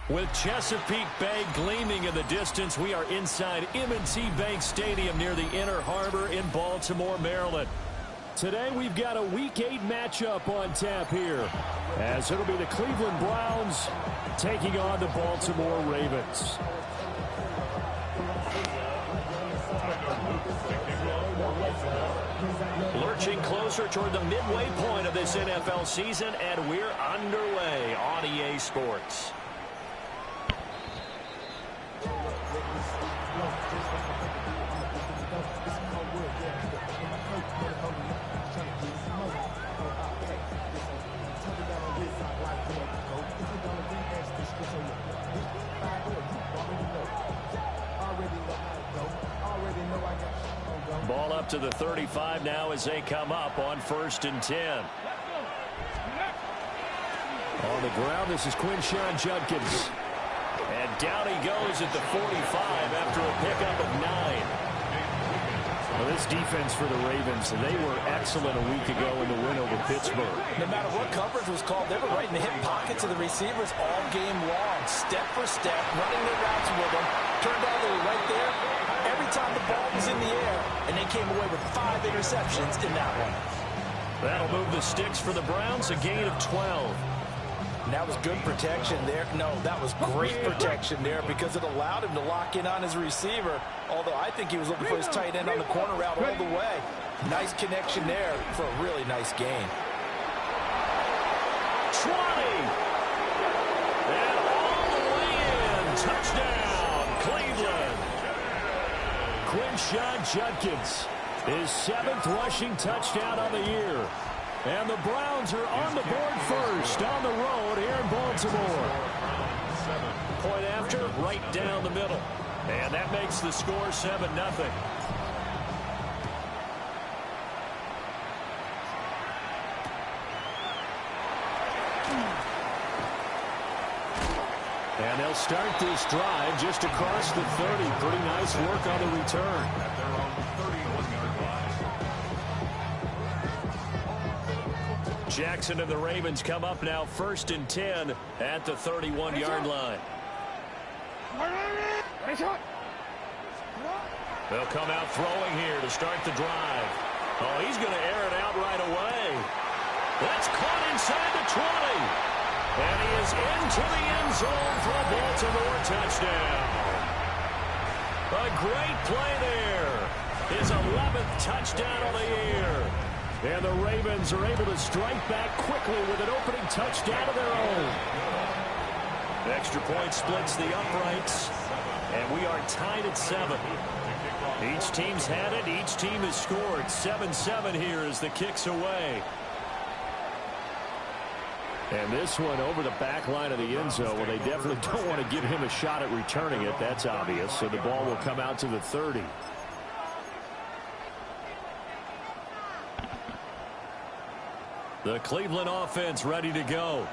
With Chesapeake Bay gleaming in the distance, we are inside M&T Bank Stadium near the Inner Harbor in Baltimore, Maryland. Today we've got a Week 8 matchup on tap here, as it'll be the Cleveland Browns taking on the Baltimore Ravens. Lurching closer toward the midway point of this NFL season, and we're underway on EA Sports. Ball up to the 35 now as they come up on 1st and 10. On the ground, this is Quinshon Judkins. And down he goes at the 45 after a pickup of 9. Well, this defense for the Ravens, they were excellent a week ago in the win over Pittsburgh. No matter what coverage was called, they were right in the hip pockets of the receivers all game long, step for step, running their routes with them. Turned out they were right there every time the ball was in the air, and they came away with 5 interceptions in that one. That'll move the sticks for the Browns, a gain of 12. And that was good protection there. No, that was great protection there because it allowed him to lock in on his receiver, although I think he was looking for his tight end on the corner route all the way. Nice connection there for a really nice gain. 20! And all the way in. Touchdown, Cleveland. Quinshon Judkins, his 7th rushing touchdown on the year. And the Browns are on the board first on the road here in Baltimore. Point after, right down the middle. And that makes the score 7-0. And they'll start this drive just across the 30. Pretty nice work on the return. Jackson and the Ravens come up now 1st and 10 at the 31-yard line. They'll come out throwing here to start the drive. Oh, he's going to air it out right away. That's caught inside the 20. And he is into the end zone for a Baltimore touchdown. A great play there. His 11th touchdown of the year. And the Ravens are able to strike back quickly with an opening touchdown of their own. The extra point splits the uprights, and we are tied at 7. Each team's had it. Each team has scored. 7-7 here as the kick's away. And this one over the back line of the end zone. Well, they definitely don't want to give him a shot at returning it. That's obvious. So the ball will come out to the 30. The Cleveland offense ready to go.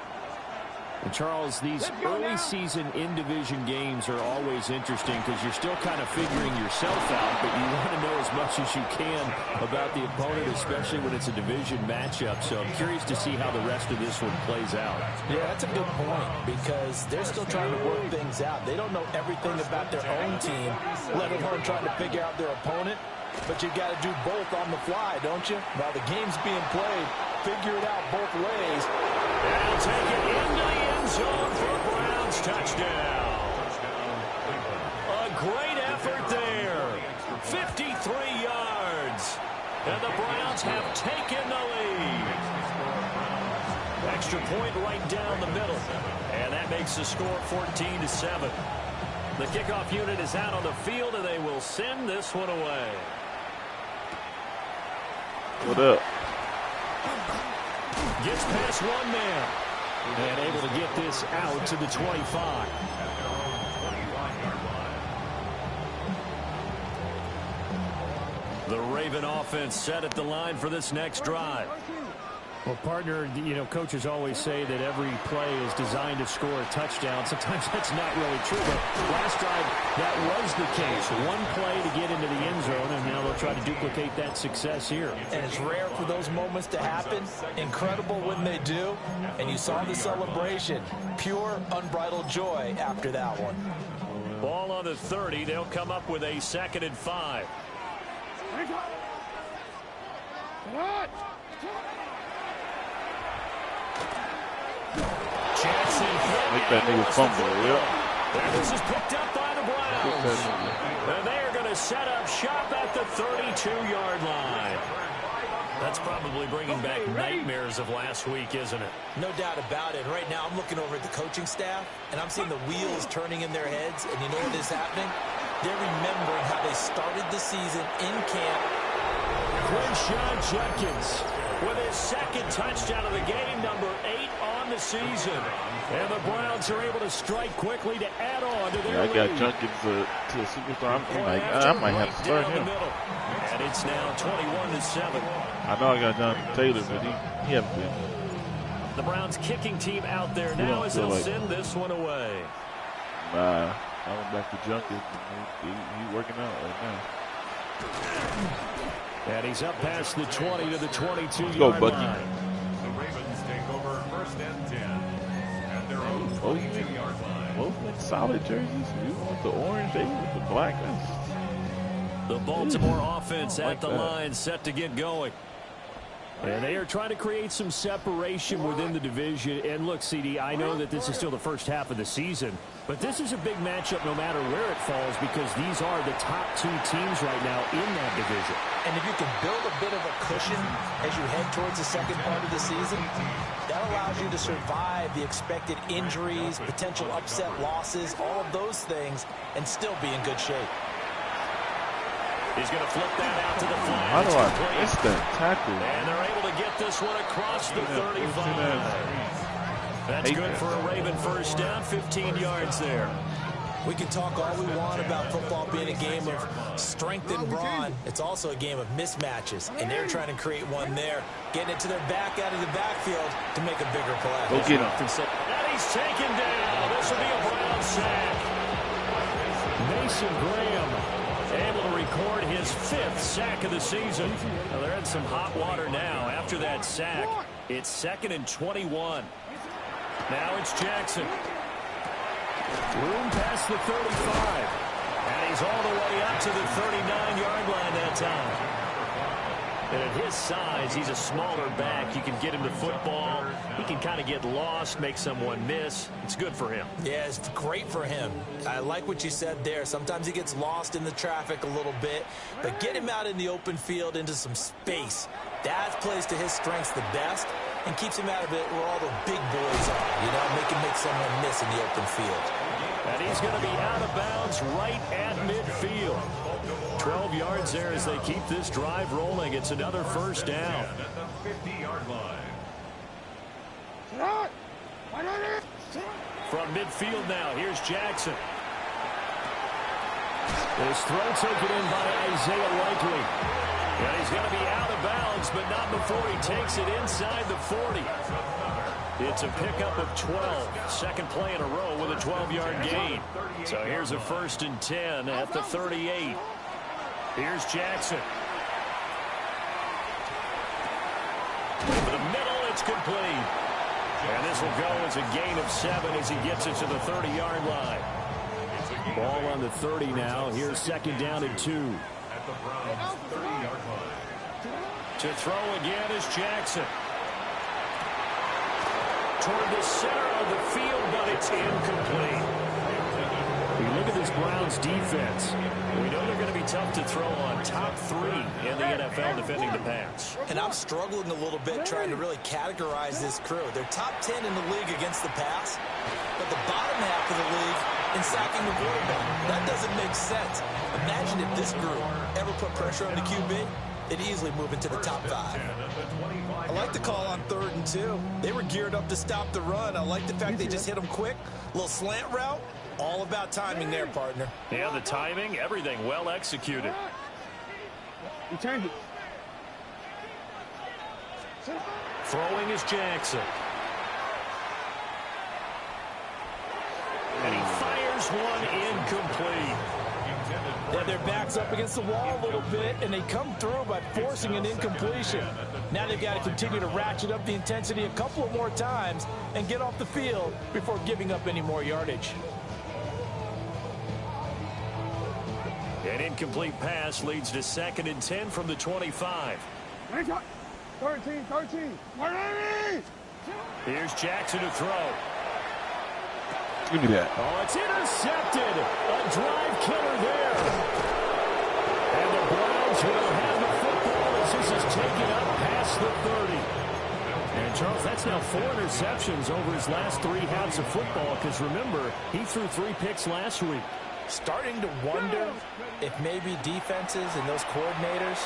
And Charles, these early season in-division games are always interesting because you're still kind of figuring yourself out, but you want to know as much as you can about the opponent, especially when it's a division matchup. So I'm curious to see how the rest of this one plays out. Yeah, that's a good point because they're still trying to work things out. They don't know everything about their own team, let alone trying to figure out their opponent. But you got to do both on the fly, don't you? While the game's being played, figure it out both ways. And take it into the end zone for a Browns touchdown. A great effort there. 53 yards. And the Browns have taken the lead. Extra point right down the middle. And that makes the score 14-7. The kickoff unit is out on the field, and they will send this one away. What up? Gets past one man. And able to get this out to the 25. The Raven offense set at the line for this next drive. Well, partner, you know, coaches always say that every play is designed to score a touchdown. Sometimes that's not really true, but last drive, that was the case. One play to get into the end zone, and now they'll try to duplicate that success here. And it's rare for those moments to happen. Incredible when they do. And you saw the celebration. Pure, unbridled joy after that one. Ball on the 30. They'll come up with a 2nd and 5. Make that nigga fumble, yep. This is picked up by the Browns. And they are going to set up shop at the 32-yard line. That's probably bringing back nightmares of last week, isn't it? No doubt about it. Right now, I'm looking over at the coaching staff, and I'm seeing the wheels turning in their heads. And you know what is happening? They're remembering how they started the season in camp. Quinshon Judkins with his 2nd touchdown of the game, number 8 on the season. And the Browns are able to strike quickly to add on to their lead. I got Judkins to a superstar. I might have to start him. And it's now 21-7. I know I got Jonathan Taylor, but he hasn't been. The Browns kicking team out there now as they'll send this one away. Nah, I went back to Judkins. He's working out right now. And he's up past the 20 to the 22-yard go, Bucky. line. The Ravens take over 1st and 10 at their own 22-yard line. Both solid jerseys. You want the orange, they with the black. The Baltimore offense at the line, set to get going. And they are trying to create some separation within the division. And look, CD, I know that this is still the first half of the season, but this is a big matchup no matter where it falls because these are the top 2 teams right now in that division. And if you can build a bit of a cushion as you head towards the second part of the season, that allows you to survive the expected injuries, potential upset losses, all of those things, and still be in good shape. He's going to flip that out to the flat. How do I miss that tackle? And they're able to get this one across the 35. That's good for a Raven first down, 15 yards there. We can talk all we want about football being a game of strength and brawn. It's also a game of mismatches, and they're trying to create one there, getting it to their back out of the backfield to make a bigger play. Go get him. And he's taken down. This will be a Brown sack. Mason Graham able to record his 5th sack of the season. Well, they're in some hot water now. After that sack, it's 2nd and 21. Now it's Jackson. Room past the 35. And he's all the way up to the 39-yard line that time. And at his size, he's a smaller back. You can get him the football. He can kind of get lost, make someone miss. It's good for him. Yeah, it's great for him. I like what you said there. Sometimes he gets lost in the traffic a little bit, but get him out in the open field into some space. That plays to his strengths the best and keeps him out of it where all the big boys are, you know, make someone miss in the open field. And he's going to be out of bounds right at midfield. 12 yards there as they keep this drive rolling. It's another first down. At the 50-yard line. From midfield now, here's Jackson. His throw taken in by Isaiah Likely. And he's going to be out of bounds, but not before he takes it inside the 40. It's a pickup of 12. Second play in a row with a 12-yard gain. So here's a 1st and 10 at the 38. Here's Jackson. Over the middle, it's complete. And this will go as a gain of 7 as he gets it to the 30-yard line. Ball on the 30 now. Here's 2nd down and 2. At the Browns' 30-yard line. To throw again is Jackson. Toward the center of the field, but it's incomplete. You look at this Browns defense. We know they're going to be tough to throw on. Top 3 in the NFL defending the pass. And I'm struggling a little bit trying to really categorize this crew. They're top 10 in the league against the pass, but the bottom half of the league in sacking the quarterback. That doesn't make sense. Imagine if this group ever put pressure on the QB, they'd easily move into the top 5. I like the call on 3rd and 2. They were geared up to stop the run. I like the fact they just hit them quick. Little slant route. All about timing there, partner. Yeah, the timing, everything well executed. He turned it. Throwing is Jackson. And he fires one incomplete. Yeah, their back's up against the wall a little bit, and they come through by forcing an incompletion. Now they've got to continue to ratchet up the intensity a couple of more times and get off the field before giving up any more yardage. An incomplete pass leads to 2nd and 10 from the 25. 13. Here's Jackson to throw. Give me that. Oh, it's intercepted. A drive killer there. And the Browns will have the football as this is taken up past the 30. And, Charles, that's now 4 interceptions over his last 3 halves of football because, remember, he threw 3 picks last week. Starting to wonder if maybe defenses and those coordinators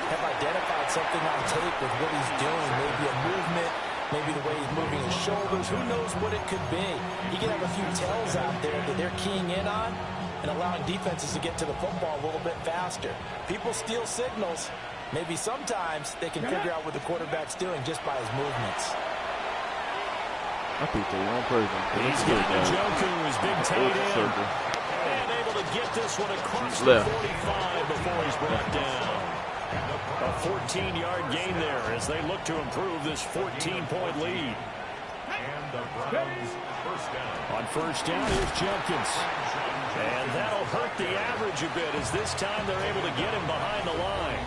have identified something on tape with what he's doing, maybe a movement, maybe the way he's moving his shoulders. Who knows what it could be? He could have a few tells out there that they're keying in on and allowing defenses to get to the football a little bit faster. People steal signals. Maybe sometimes they can figure out what the quarterback's doing just by his movements. I think the wrong person. He's got Njoku, his big tight end. And able to get this one across the 45 before he's brought down. A 14-yard gain there as they look to improve this 14-point lead. And the Browns first down. On first down, here's Jenkins. And that'll hurt the average a bit as this time they're able to get him behind the line.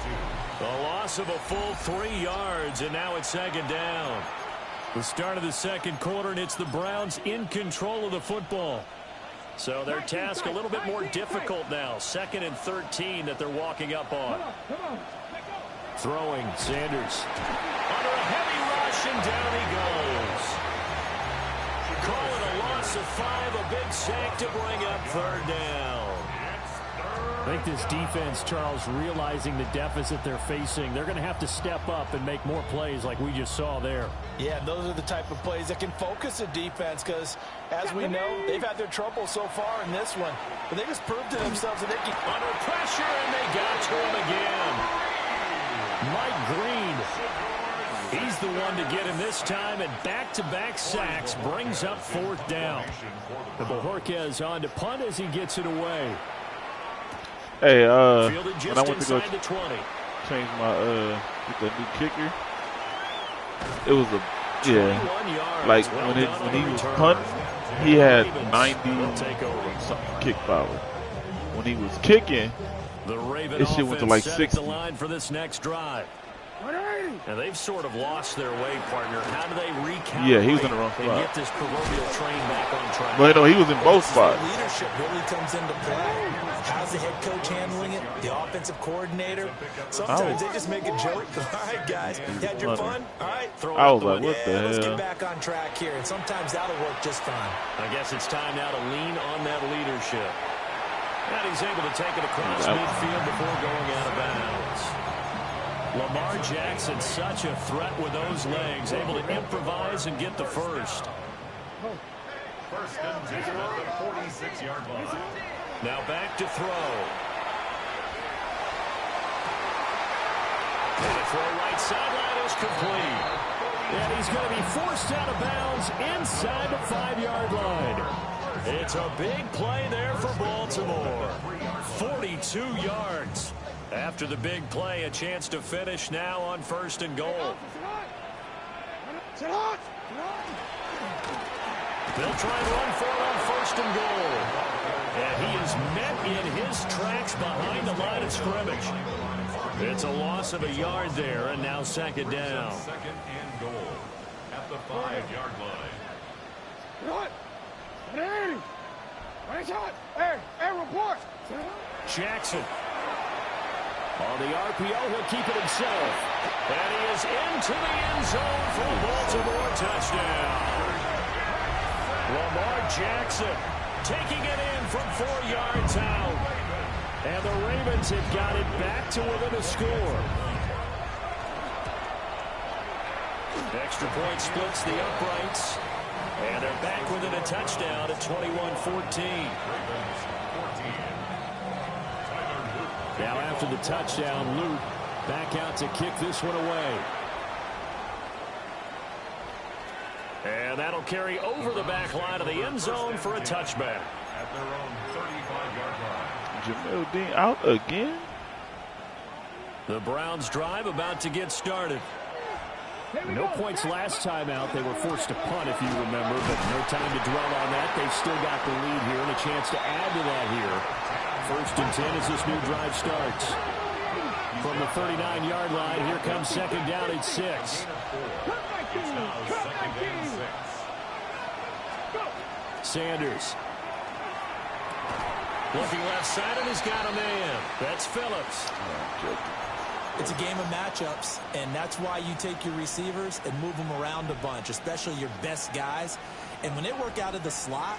A loss of a full 3 yards, and now it's 2nd down. The start of the 2nd quarter, and it's the Browns in control of the football. So their task a little bit more difficult now. 2nd and 13 that they're walking up on. Throwing, Sanders. Under a heavy rush, and down he goes. Call it a loss of 5, a big sack to bring up 3rd down. I think this defense, Charles, realizing the deficit they're facing, they're going to have to step up and make more plays like we just saw there. Yeah, those are the type of plays that can focus a defense because, as we know, they've had their trouble so far in this one. But they just proved to themselves that they can... Under pressure, and they got to him again. Mike Green, he's the one to get him this time, and back-to-back sacks brings up 4th down. The Bojorquez on to punt as he gets it away. Hey, Fielded just when I went to go inside the 20. change my get the new kicker, it was a 21 yards. like Well when he was return. punting, he had Ravens 90 will take over. something kick power. When he was kicking, The Raven it shit went to offense like set 60. the line for this next drive. And they've sort of lost their way, partner. How do they recalibrate Yeah, he was in the wrong and spot. get this proverbial train back on track? But no, he was in both spots. Leadership really comes into play. How's the head coach handling it? The offensive coordinator? Sometimes they just make a joke. All right, guys, you had your fun? All right, throw it I out was the like, window. what the Yeah, let's hell? get back on track here. And sometimes that'll work just fine. I guess it's time now to lean on that leadership. And he's able to take it across midfield before going out of bounds. Lamar Jackson, such a threat with those legs, able to improvise and get the first. First and 10 at the 46-yard line. Now back to throw. And the throw right sideline is complete. And he's going to be forced out of bounds inside the 5-yard line. It's a big play there for Baltimore. 42 yards. After the big play, a chance to finish now on 1st and goal. They'll try and run for it on 1st and goal. And he is met in his tracks behind the line of scrimmage. It's a loss of a yard there, and now 2nd down. 2nd and goal at the 5-yard line. Report. Jackson. On the RPO, he'll keep it himself. And he is into the end zone for a Baltimore touchdown. Lamar Jackson taking it in from 4 yards out. And the Ravens have got it back to within a score. Extra point splits the uprights. And they're back within a touchdown at 21-14. Now after the touchdown, Luke back out to kick this one away. And that'll carry over the back line of the end zone for a touchback. At their own 35-yard line. Jamel Dean out again? The Browns drive about to get started. No points last time out. They were forced to punt, if you remember, but no time to dwell on that. They've still got the lead here and a chance to add to that here. 1st and 10 as this new drive starts. From the 39-yard line, here comes 2nd down at 6. It's now 2nd and 6. Sanders. Looking left side, and he's got a man. That's Phillips. It's a game of matchups, and that's why you take your receivers and move them around a bunch, especially your best guys. And when they work out of the slot,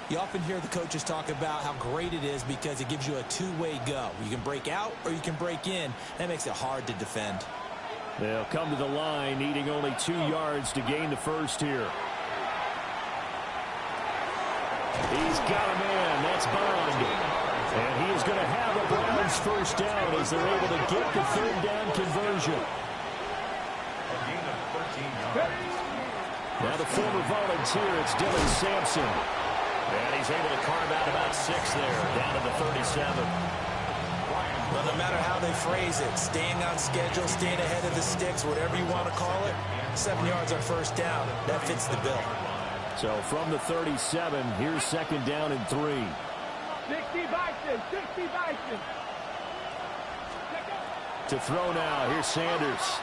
you often hear the coaches talk about how great it is because it gives you a two-way go. You can break out or you can break in. That makes it hard to defend. They'll come to the line, needing only 2 yards to gain the first here. He's got a man. That's Bond. And he is going to have a Browns first down as they're able to get the 3rd down conversion. A gain of 13 yards. Now the former volunteer, it's Dylan Sampson. And he's able to carve out about 6 there, down to the 37. Well, no matter how they phrase it, staying on schedule, staying ahead of the sticks, whatever you want to call it, 7 yards on first down, that fits the bill. So from the 37, here's 2nd down and 3. 60 Bison, 60 Bison. To throw now, here's Sanders.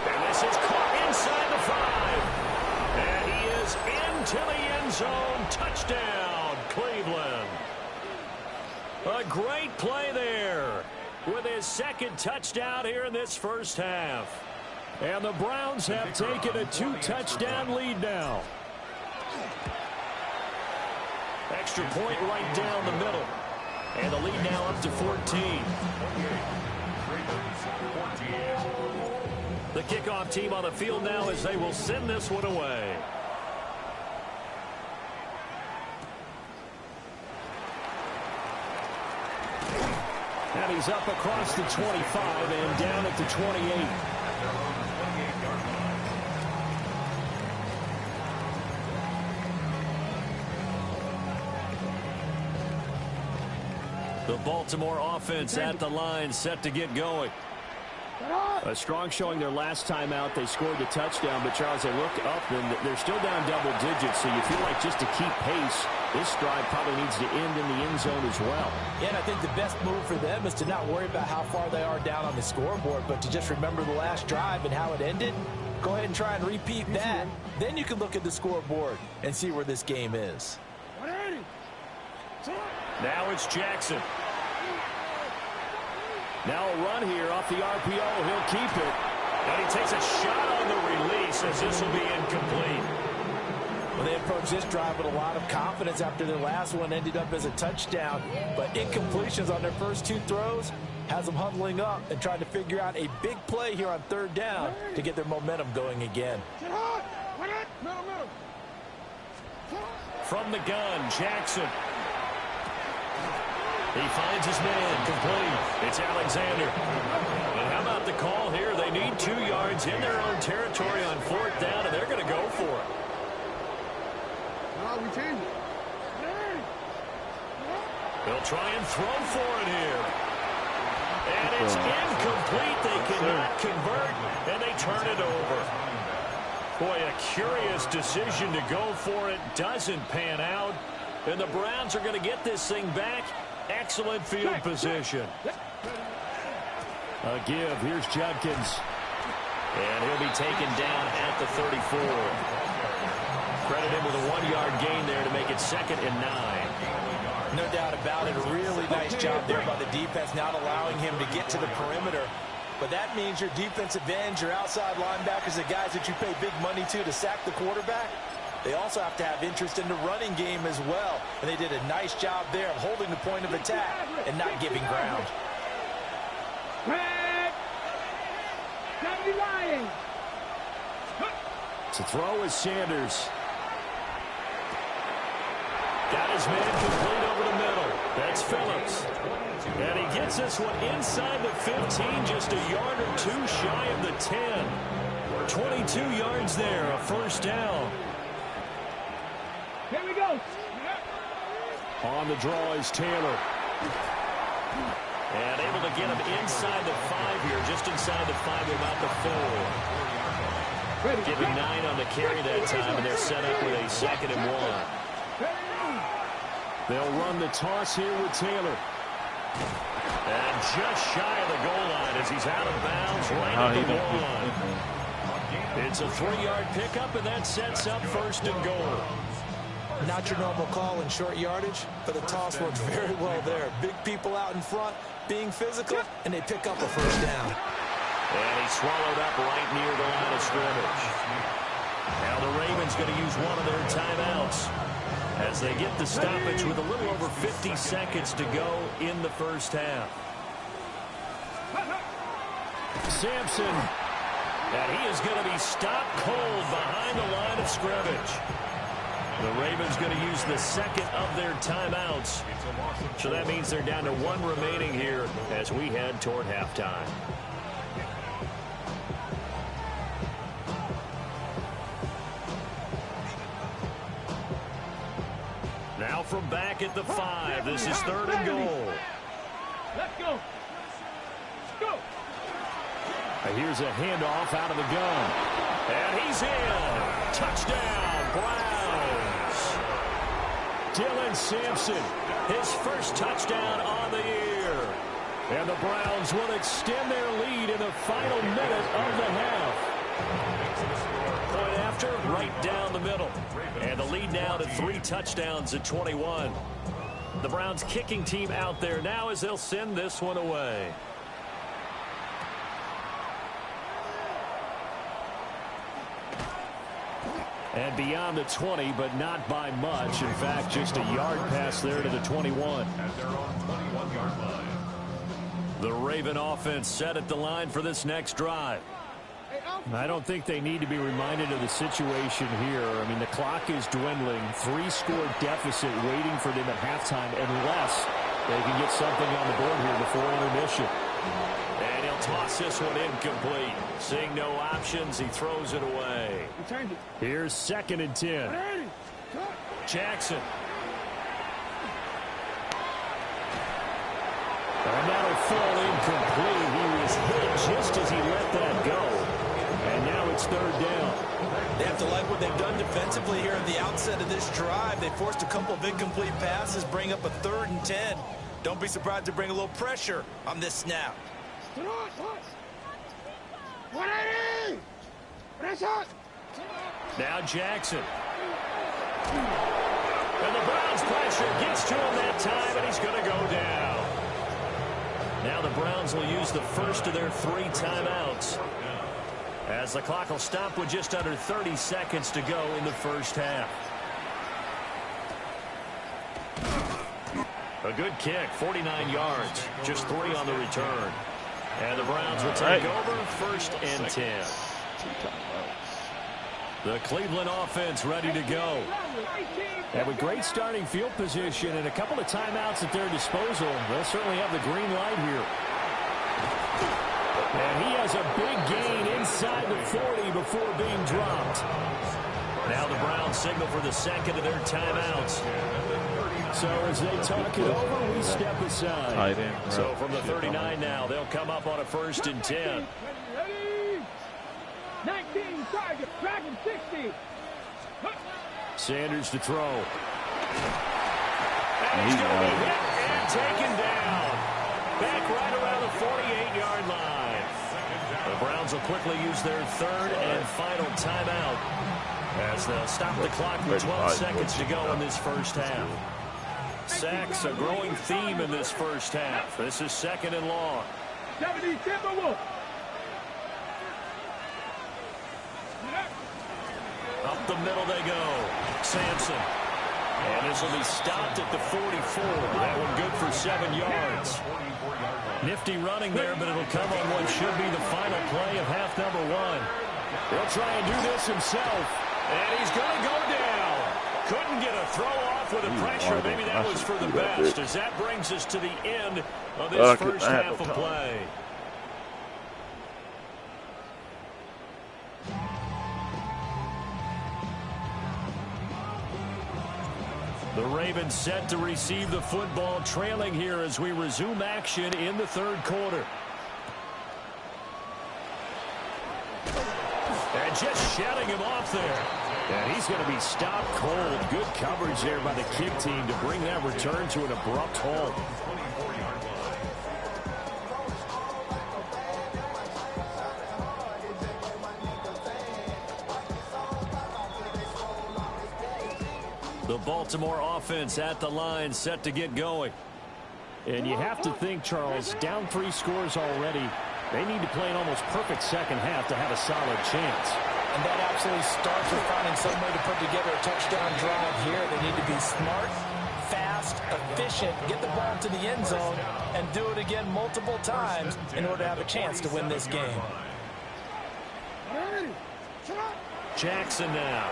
And this is caught inside the 5. And he is into the end zone. Touchdown, Cleveland. A great play there with his 2nd touchdown here in this first half. And the Browns have taken a 2-touchdown lead now. Extra point right down the middle. And the lead now up to 14. The kickoff team on the field now as they will send this one away. And he's up across the 25 and down at the 28. The Baltimore offense at the line, set to get going. A strong showing their last time out. They scored the touchdown, but Charles, they look up and they're still down double digits, so you feel like just to keep pace, this drive probably needs to end in the end zone as well. Yeah, and I think the best move for them is to not worry about how far they are down on the scoreboard, but to just remember the last drive and how it ended. Go ahead and try and repeat that. Then you can look at the scoreboard and see where this game is. Now it's Jackson. Now a run here off the RPO. He'll keep it. And he takes a shot on the release as this will be incomplete. Well, they approached this drive with a lot of confidence after their last one ended up as a touchdown. But incompletions on their first 2 throws has them huddling up and trying to figure out a big play here on 3rd down to get their momentum going again. From the gun, Jackson. He finds his man, complete. It's Alexander. And how about the call here? They need 2 yards in their own territory on 4th down, and they're going to go for it. We change it. They'll try and throw for it here. And it's incomplete. They cannot convert, and they turn it over. Boy, a curious decision to go for it. Doesn't pan out. And the Browns are going to get this thing back. Excellent field position. A give. Here's Judkins. And he'll be taken down at the 34. Credit him with a 1-yard gain there to make it 2nd and 9. No doubt about it. A really nice job there by the defense, not allowing him to get to the perimeter. But that means your defensive ends, your outside linebackers, the guys that you pay big money to sack the quarterback, they also have to have interest in the running game as well. And they did a nice job there of holding the point of attack and not giving ground. To throw is Sanders. Got his man complete over the middle. That's Phillips. And he gets this one inside the 15, just a yard or 2 shy of the 10. 22 yards there, a first down. Here we go. On the draw is Taylor. And able to get him inside the 5 here, just inside the 5 about the 4. Giving 9 on the carry that time, and they're set up with a 2nd and 1. They'll run the toss here with Taylor. And just shy of the goal line as he's out of bounds right at the 1. It's a 3-yard pickup, and that sets up 1st and goal. Not your normal call in short yardage, but the toss worked very well there. Big people out in front, being physical, and they pick up a first down. And he's swallowed up right near the line of scrimmage. Now the Ravens going to use one of their timeouts as they get the stoppage with a little over 50 seconds to go in the first half. Sampson. And he is going to be stopped cold behind the line of scrimmage. The Ravens going to use the 2nd of their timeouts. So that means they're down to 1 remaining here as we head toward halftime. Now from back at the 5, this is 3rd and goal. Let's go. Go. Here's a handoff out of the gun. And he's in. Touchdown, Browns. Dylan Sampson, his first touchdown on the year. And the Browns will extend their lead in the final minute of the half. Point after, right down the middle. And the lead now to 3 touchdowns at 21. The Browns kicking team out there now as they'll send this one away. And beyond the 20, but not by much. In fact, just a yard pass there to the 21. At their own 21-yard line. The Raven offense set at the line for this next drive. I don't think they need to be reminded of the situation here. I mean, the clock is dwindling. 3-score deficit waiting for them at halftime unless they can get something on the board here before intermission. And he'll toss this one incomplete. Seeing no options, he throws it away. Here's 2nd and 10. Jackson. And that'll fall incomplete. He was hit just as he let that go. And now it's 3rd down. They have to like what they've done defensively here at the outset of this drive. They forced a couple of incomplete passes, bring up a 3rd and 10. Don't be surprised to bring a little pressure on this snap. Now Jackson. And the Browns pressure gets to him that time, and he's going to go down. Now the Browns will use the first of their 3 timeouts, as the clock will stop with just under 30 seconds to go in the first half. A good kick, 49 yards, just 3 on the return. And the Browns will take over 1st and 10. The Cleveland offense ready to go. And with great starting field position and a couple of timeouts at their disposal, they'll certainly have the green light here. And he has a big gain inside the 40 before being dropped. Now the Browns signal for the 2nd of their timeouts. So as they talk it over, we step aside. So from the 39 now, they'll come up on a 1st and 10. 19 target, Dragon 60. Sanders to throw. And he's going to be hit and taken down. Back right around the 48-yard line. The Browns will quickly use their 3rd and final timeout as they'll stop the clock with 12 seconds to go in this first half. Sacks, a growing theme in this first half. This is 2nd and long. 70 Timberwolves. Up the middle they go. Sampson. And this will be stopped at the 44. That one good for 7 yards. Nifty running there, but it'll come on what should be the final play of half number 1. He'll try and do this himself. And he's going to go down. Couldn't get a throw off with the pressure. Maybe that was for the best, as that brings us to the end of this first half of play. The Ravens set to receive the football, trailing here as we resume action in the third quarter. And just shutting him off there. And he's going to be stopped cold. Good coverage there by the kick team to bring that return to an abrupt halt. The Baltimore offense at the line, set to get going. And you have to think, Charles, down 3 scores already. They need to play an almost perfect second half to have a solid chance. And that absolutely starts with finding some way to put together a touchdown drive here. They need to be smart, fast, efficient, get the ball to the end zone, and do it again multiple times in order to have a chance to win this game. Jackson now.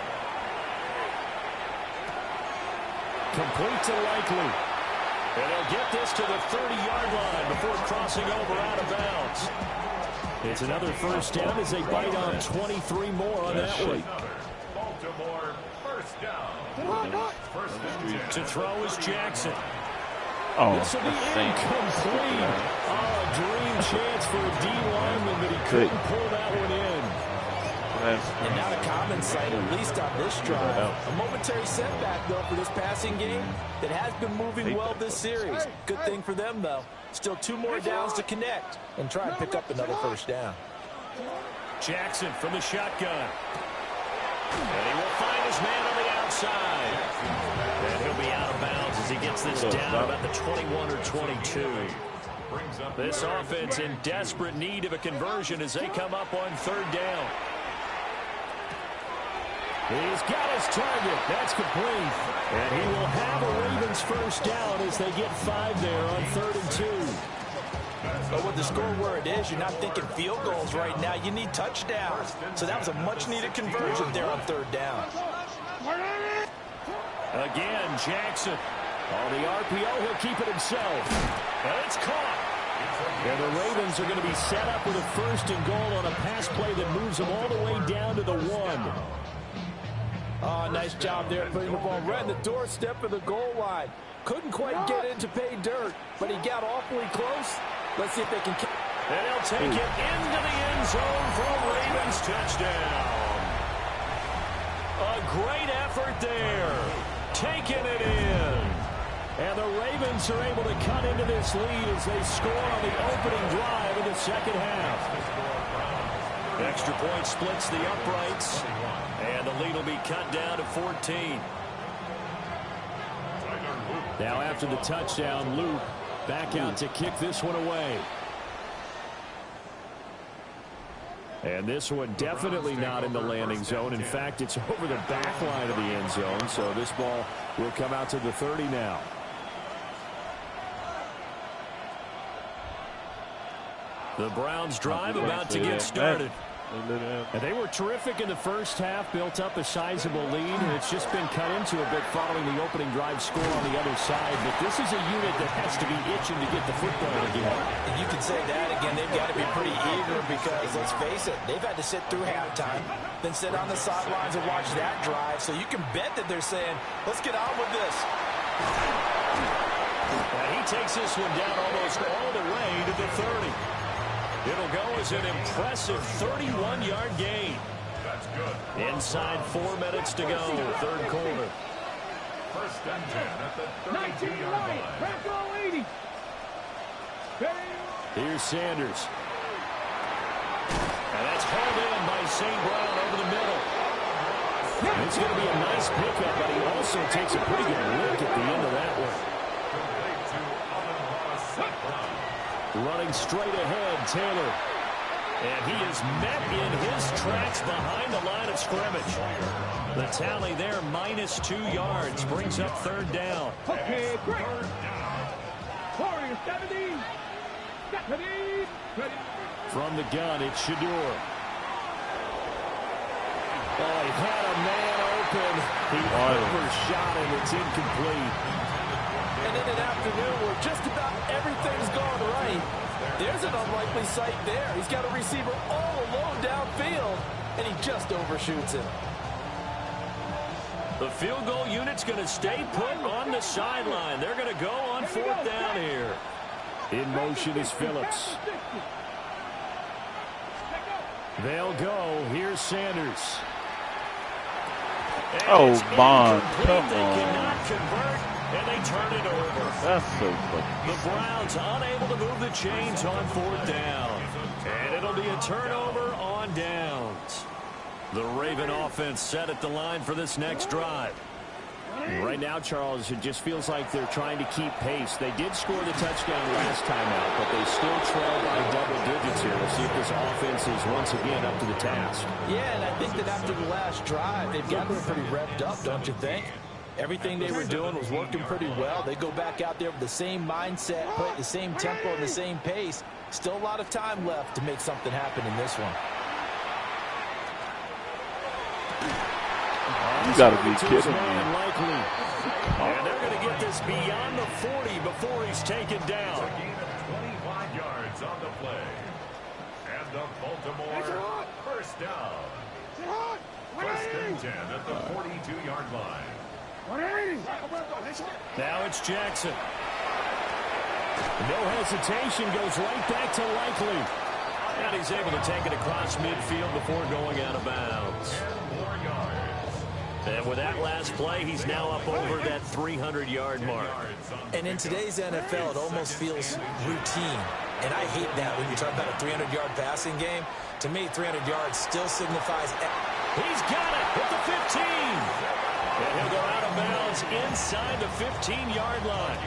Complete to Likely. And he'll get this to the 30-yard line before crossing over out of bounds. It's another first down as they bite on 23 more on that one. Baltimore first down. First and 10. To throw is Jackson. Oh, This will be incomplete. Oh, a dream chance for a D lineman, but he couldn't pull that one in. And not a common sight, at least on this drive. A momentary setback, though, for this passing game that has been moving well this series. Good thing for them, though. Still 2 more downs to connect and try and pick up another first down. Jackson from the shotgun. And he will find his man on the outside. And he'll be out of bounds as he gets this down about the 21 or 22. This offense in desperate need of a conversion as they come up on third down. He's got his target. That's complete. And he will have a Ravens first down as they get 5 there on 3rd and 2. But with the score where it is, you're not thinking field goals right now. You need touchdowns. So that was a much-needed conversion there on 3rd down. Again, Jackson. On the RPO, he'll keep it himself. And it's caught. And the Ravens are going to be set up with a 1st and goal on a pass play that moves them all the way down to the 1. Oh, nice job there putting the ball right in the doorstep of the goal line. Couldn't quite get in to pay dirt, but he got awfully close. Let's see if they can... And he'll take it into the end zone for a Ravens touchdown. A great effort there. Taking it in. And the Ravens are able to cut into this lead as they score on the opening drive of the second half. Extra point splits the uprights. And the lead will be cut down to 14. Now after the touchdown, Luke back out to kick this one away. And this one definitely not in the landing zone. In fact, it's over the back line of the end zone. So this ball will come out to the 30 now. The Browns drive about to get started. And they were terrific in the first half, built up a sizable lead, and it's just been cut into a bit following the opening drive score on the other side. But this is a unit that has to be itching to get the football again. And you can say that again. They've got to be pretty eager because, let's face it, they've had to sit through halftime, then sit on the sidelines and watch that drive. So you can bet that they're saying, let's get on with this. And he takes this one down almost all the way to the 30. It'll go as an impressive 31-yard gain. That's good. Inside 4 minutes to go, third quarter. First and 10 at the 32-yard line. Back all 80. Here's Sanders. And that's hauled in by St. Brown over the middle. And it's going to be a nice pickup, but he also takes a pretty good look at the end of that one. Running straight ahead, Taylor. And he is met in his tracks behind the line of scrimmage. The tally there, -2 yards, brings up third down. Okay, great. Warrior 70. Ready. From the gun, it's Shador. Oh, he had a man open. He overshot him. It's incomplete. And in an afternoon where just about everything's gone right, there's an unlikely sight there. He's got a receiver all alone downfield, and he just overshoots him. The field goal unit's going to stay put on the sideline. They're going to go on 4th down here. In motion is Phillips. They'll go. Here's Sanders. Oh, Bond, come They on. cannot convert, and they turn it over. That's so fucking. The Browns unable to move the chains on 4th down. And it'll be a turnover on downs. The Raven offense set at the line for this next drive. Right now, Charles, it just feels like they're trying to keep pace. They did score the touchdown last time out, but they still trail by double digits here. We'll see if this offense is once again up to the task. Yeah, and I think that after the last drive, they've got them pretty revved up, don't you think? Everything they were doing was working pretty well. They go back out there with the same mindset, play at the same tempo and the same pace. Still a lot of time left to make something happen in this one. You gotta be kidding me. And they're going to get this beyond the 40 before he's taken down. A gain of 25 yards on the play. And the Baltimore first down. First and 10 at the 42-yard line. Now it's Jackson. No hesitation, goes right back to Likely. And he's able to take it across midfield before going out of bounds. And with that last play, he's now up over that 300-yard mark. And in today's NFL, it almost feels routine. And I hate that when you talk about a 300-yard passing game. To me, 300 yards still signifies... He's got it at the 15. And he'll go out of bounds inside the 15-yard line.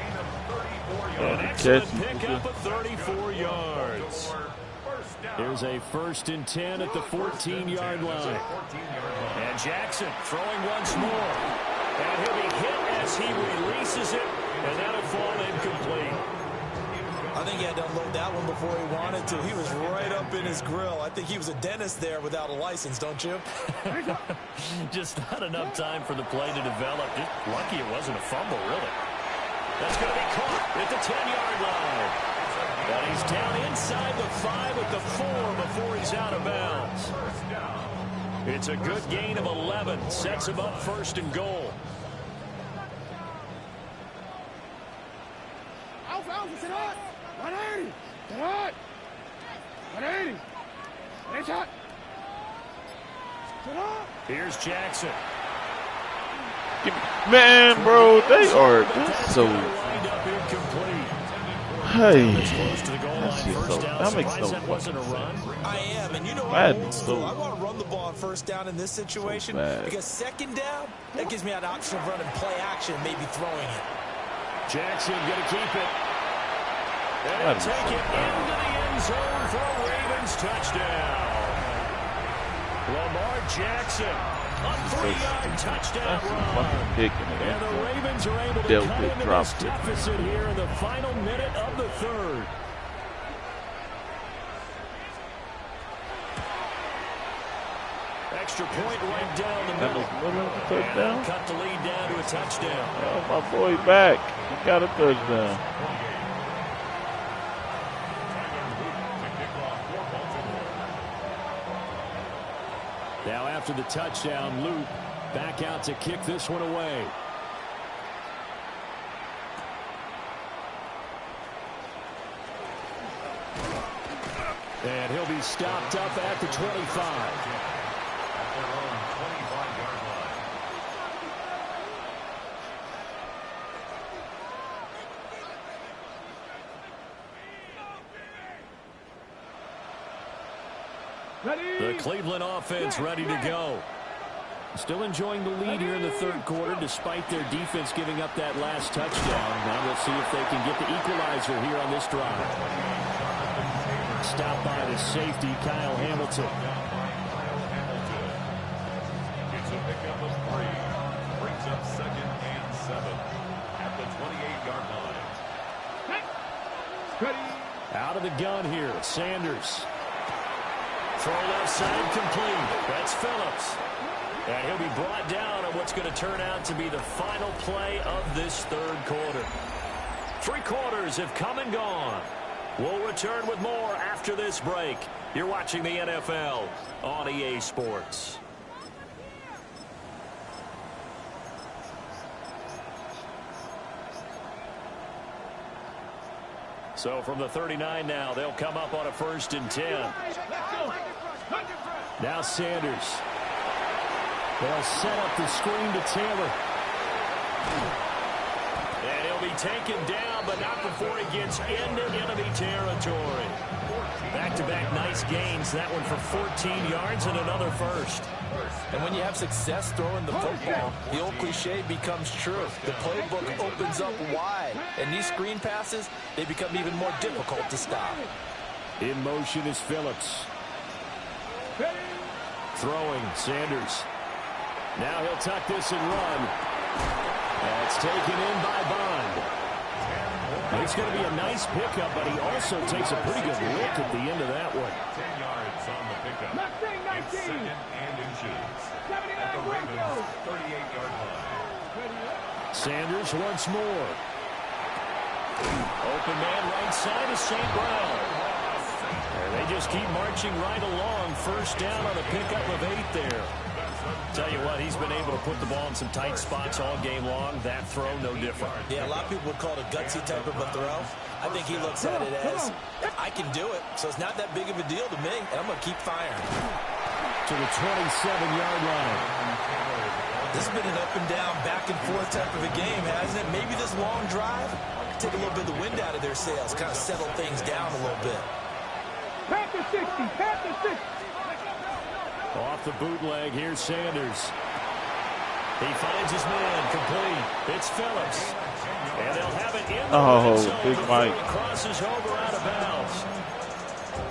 An excellent pickup of 34 yards. Here's a 1st and 10 at the 14-yard line. And Jackson throwing once more. And he'll be hit as he releases it, and that'll fall incomplete. I think he had to unload that one before he wanted to. He was right up in his grill. I think he was a dentist there without a license, don't you? Just not enough time for the play to develop. Just lucky it wasn't a fumble, really. That's going to be caught at the 10-yard line. And he's down inside the 5 at the 4 before he's out of bounds. It's a good gain of 11. Sets him up 1st and goal. Here's Jackson. Man, bro, they are so. Hey, that makes no fucking sense. I am, and you know what? I want to run the ball on 1st down in this situation because 2nd down, that gives me an option of running play action, maybe throwing it. Jackson going to keep it. And take it into the end zone for a Ravens touchdown. Lamar Jackson, a 3-yard touchdown run. And the Ravens are able to cut into this deficit here in the final minute of the 3rd. Extra point right down the middle. And cut the lead down to a touchdown. Oh, my boy back. He got a touchdown. Now after the touchdown, Luke back out to kick this one away. And he'll be stopped up at the 25. The Cleveland offense ready to go. Still enjoying the lead here in the 3rd quarter despite their defense giving up that last touchdown. Now we'll see if they can get the equalizer here on this drive. Stopped by the safety, Kyle Hamilton. It's a pickup of 3. Brings up 2nd and 7 at the 28-yard line. Out of the gun here, Sanders. Throw left side complete. That's Phillips. And he'll be brought down on what's going to turn out to be the final play of this 3rd quarter. 3 quarters have come and gone. We'll return with more after this break. You're watching the NFL on EA Sports. So from the 39 now, they'll come up on a 1st and 10. Now Sanders. They'll set up the screen to Taylor. And he'll be taken down, but not before he gets into enemy territory. Back-to-back nice gains. That one for 14 yards and another first. And when you have success throwing the football, the old cliche becomes true. The playbook opens up wide. And these screen passes, they become even more difficult to stop. In motion is Phillips. Throwing, Sanders. Now he'll tuck this and run. That's taken in by Bond. It's going to be a nice pickup, but he also takes a pretty good lick at the end of that one. 10 yards on the pickup. It's 2nd and inches. At the Ravens' 38-yard line. Sanders once more. Open man right side is St. Brown. And they just keep marching right along. 1st down on a pickup of 8 there. Tell you what, he's been able to put the ball in some tight spots all game long. That throw, no different. Yeah, a lot of people would call it a gutsy type of a throw. I think he looks at it as, I can do it, so it's not that big of a deal to me, and I'm going to keep firing. To the 27-yard line. This has been an up and down, back and forth type of a game, hasn't it? Maybe this long drive take a little bit of the wind out of their sails, kind of settle things down a little bit. Panther 60, Panther 60. Off the bootleg, here's Sanders. He finds his man, complete. It's Phillips. And they'll have it in the Oh, zone Big before Mike. he crosses over out of bounds.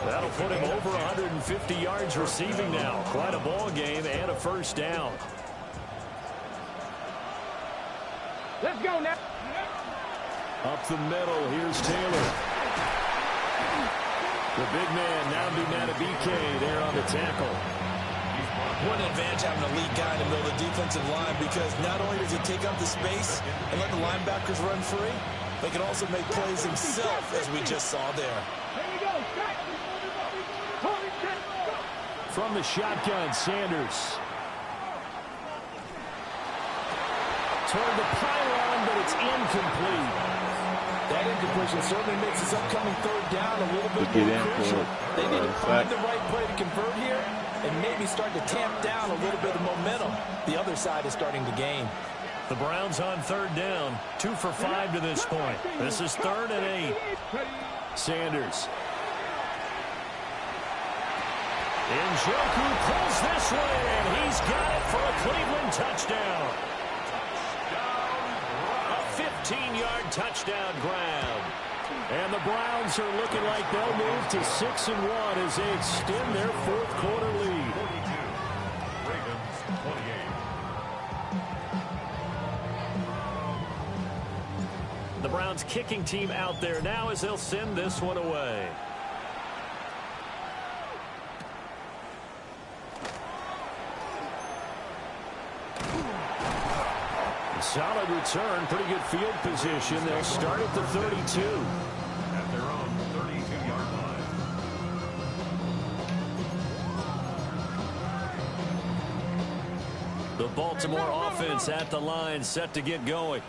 That'll put him over 150 yards receiving now. Quite a ball game and a 1st down. Let's go now. Up the middle, here's Taylor. The big man, Nnamdi Madubuike, there on the tackle. What an advantage having a lead guy in the middle of the defensive line, because not only does he take up the space and let the linebackers run free, but he can also make plays himself, as we just saw there. From the shotgun, Sanders. Toward the pylon, but it's incomplete. That incompletion certainly makes this upcoming 3rd down a little bit Get more in crucial. for They need to find sack. the right play to convert here and maybe start to tamp down a little bit of momentum. The other side is starting to gain. The Browns on 3rd down. 2 for 5 to this point. This is 3rd and 8. Sanders. Njoku pulls this one in. He's got it for a Cleveland touchdown. A 15-yard touchdown grab. And the Browns are looking like they'll move to 6-1 as they extend their 4th quarter lead. 42. Ravens 28. The Browns kicking team out there now as they'll send this one away. Solid return, pretty good field position. They'll start at the 32. At their own 32-yard line. The Baltimore offense at the line, set to get going.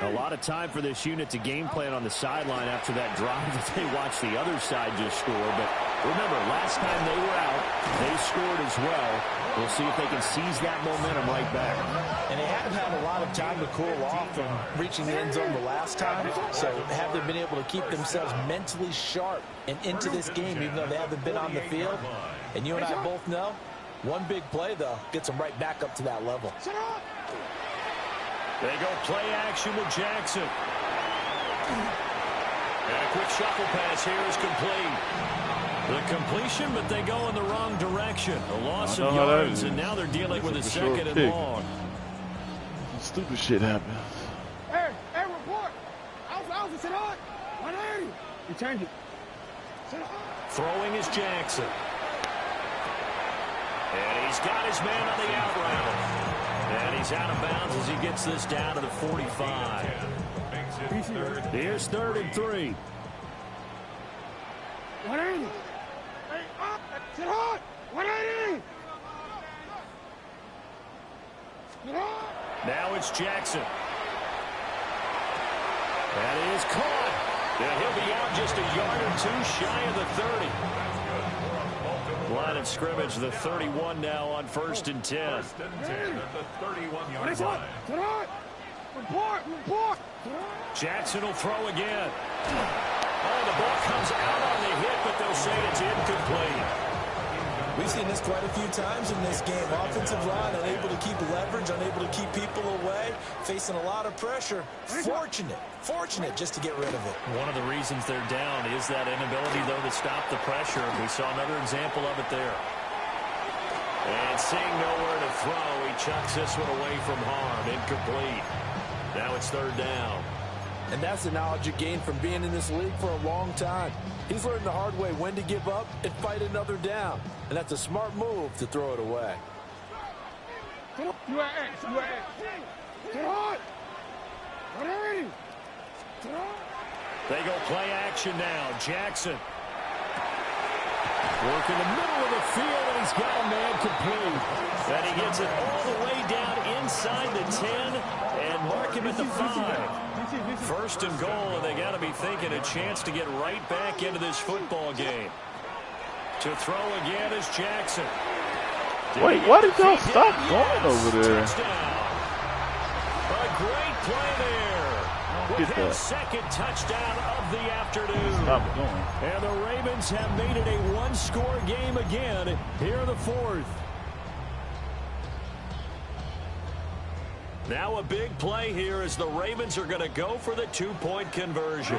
A lot of time for this unit to game plan on the sideline after that drive that they watched the other side just score. But remember, last time they were out, they scored as well. We'll see if they can seize that momentum right back. And they haven't had a lot of time to cool off from reaching the end zone the last time. So have they been able to keep themselves mentally sharp and into this game, even though they haven't been on the field? And you and I both know, one big play, though, gets them right back up to that level. They go play action with Jackson. And a quick shuffle pass here is complete. The completion, but they go in the wrong direction. A loss of yards, and now they're dealing with a 2nd and long. Stupid shit happens. Hey, report. Alpha, sit on. 180. You change it. Throwing is Jackson. And he's got his man on the out route. And he's out of bounds as he gets this down to the 45. Here's 3rd and 3. 180. Hey, up. Sit hard. 180. Sit hard. Now it's Jackson. That is caught. And he'll be out just a yard or two shy of the 30. Line of scrimmage, the 31 now on 1st and 10. First and 10 at the 31-yard line. Jackson will throw again. Oh, the ball comes out on the hit, but they'll say it's incomplete. We've seen this quite a few times in this game. Offensive line unable to keep leverage, unable to keep people away, facing a lot of pressure. Fortunate just to get rid of it. One of the reasons they're down is that inability, though, to stop the pressure. We saw another example of it there. And seeing nowhere to throw, he chucks this one away from harm. Incomplete. Now it's 3rd down. And that's the knowledge you gain from being in this league for a long time. He's learned the hard way when to give up and fight another down. And that's a smart move to throw it away. They go play action now. Jackson. Work in the middle of the field, and he's got a man complete. And he gets it all the way down inside the 10 and mark him at the 5. 1st and goal, and they got to be thinking a chance to get right back into this football game. To throw again is Jackson. Wait, why did y'all stop going over there? Touchdown. A great play there. With his 2nd touchdown of the afternoon. Stop going. And the Ravens have made it a one-score game again here in the 4th. Now a big play here as the Ravens are going to go for the 2-point conversion.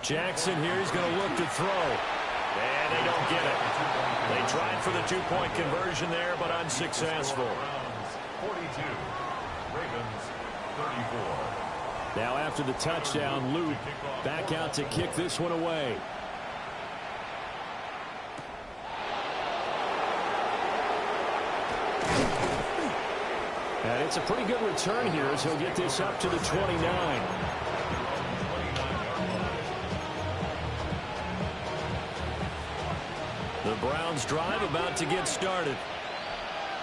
Jackson here is going to look to throw. And they don't get it. They tried for the 2-point conversion there, but unsuccessful. 42. Ravens 34. Now after the touchdown, Luke back out to kick this one away. And it's a pretty good return here as he'll get this up to the 29. The Browns drive about to get started.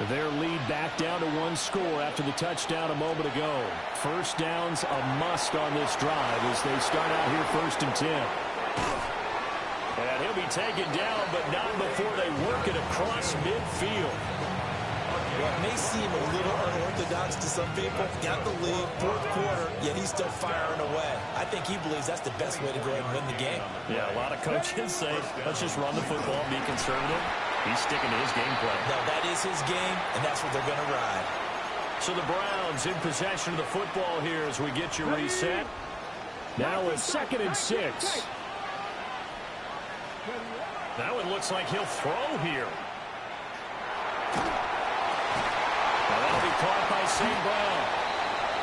Their lead back down to 1 score after the touchdown a moment ago. 1st down's a must on this drive as they start out here 1st and 10. And he'll be taken down, but not before they work it across midfield. Well, it may seem a little unorthodox to some people. Got the lead, 4th quarter, yet he's still firing away. I think he believes that's the best way to go ahead and win the game. Yeah, a lot of coaches say, let's just run the football and be conservative. He's sticking to his game plan. No, that is his game, and that's what they're going to ride. So the Browns in possession of the football here as we get you reset. Now a 2nd and 6. Now it looks like he'll throw here. Now that'll be caught by St. Brown.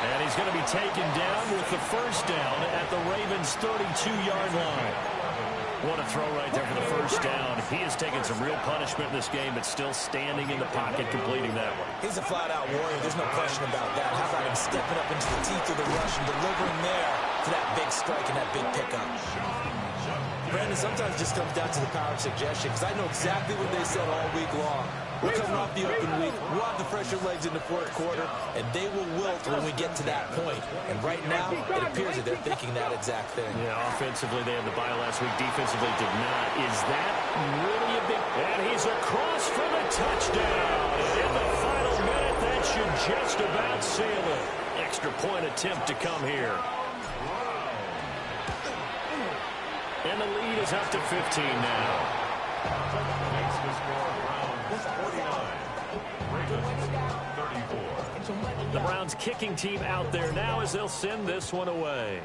And he's going to be taken down with the 1st down at the Ravens' 32-yard line. What a throw right there for the 1st down. He has taken some real punishment in this game, but still standing in the pocket, completing that one. He's a flat-out warrior. There's no question about that. How about him stepping up into the teeth of the rush and delivering there for that big strike and that big pickup? Brandon, sometimes it just comes down to the power of suggestion, because I know exactly what they said all week long. We're coming off the open week. We'll have the fresher legs in the 4th quarter, and they will wilt when we get to that point. And right now, it appears that they're thinking that exact thing. Yeah, offensively, they had the bye last week. Defensively, did not. Is that really a big... And he's across for the touchdown. And in the final minute, that should just about seal it. Extra point attempt to come here. And the lead is up to 15 now. Makes the score Browns 49. Ravens 34. The Browns kicking team out there now as they'll send this one away.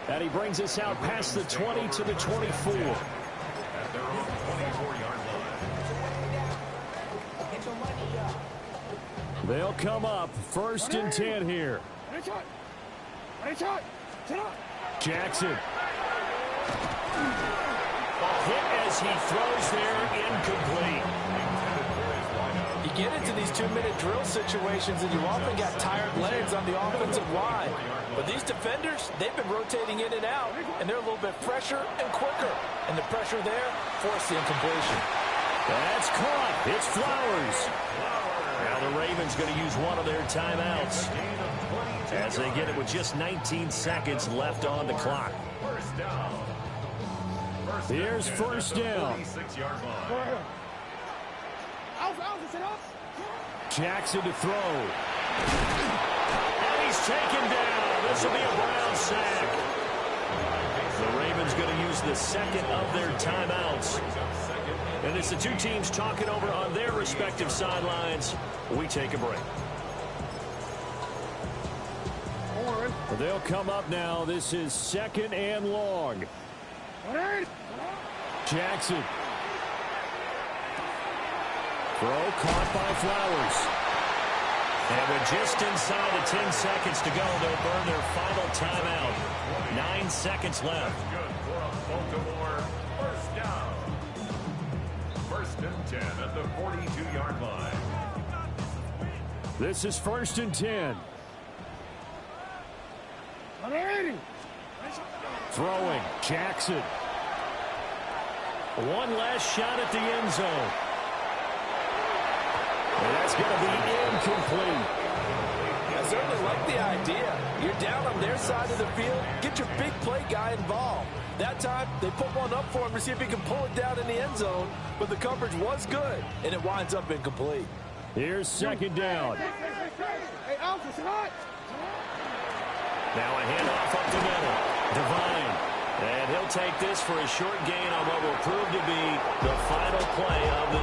And he brings us out past the 20 to the 24. At their own 24-yard line. They'll come up 1st and 10 here. Jackson. Hit as he throws there, incomplete. You get into these 2-minute drill situations, and you often got tired legs on the offensive line. But these defenders, they've been rotating in and out, and they're a little bit fresher and quicker. And the pressure there forced the incompletion. That's caught. It's Flowers. Now the Ravens going to use one of their timeouts as they get it with just 19 seconds left on the clock. First down. Here's first down. 36-yard line. Jackson to throw. And he's taken down. This will be a Brown sack. The Ravens going to use the second of their timeouts. And it's the two teams talking over on their respective sidelines. We take a break. They'll come up now. This is 2nd and long. Jackson. Throw caught by Flowers. And with just inside of 10 seconds to go, they'll burn their final timeout. 9 seconds left. Good for a Baltimore first down. 1st and 10 at the 42-yard line. This is 1st and 10. Throwing. Jackson. One last shot at the end zone. And that's going to be incomplete. I certainly like the idea. You're down on their side of the field. Get your big play guy involved. That time, they put one up for him to see if he can pull it down in the end zone. But the coverage was good, and it winds up incomplete. Here's 2nd down. Now a handoff up the middle. Devine. And he'll take this for a short gain on what will prove to be the final play of the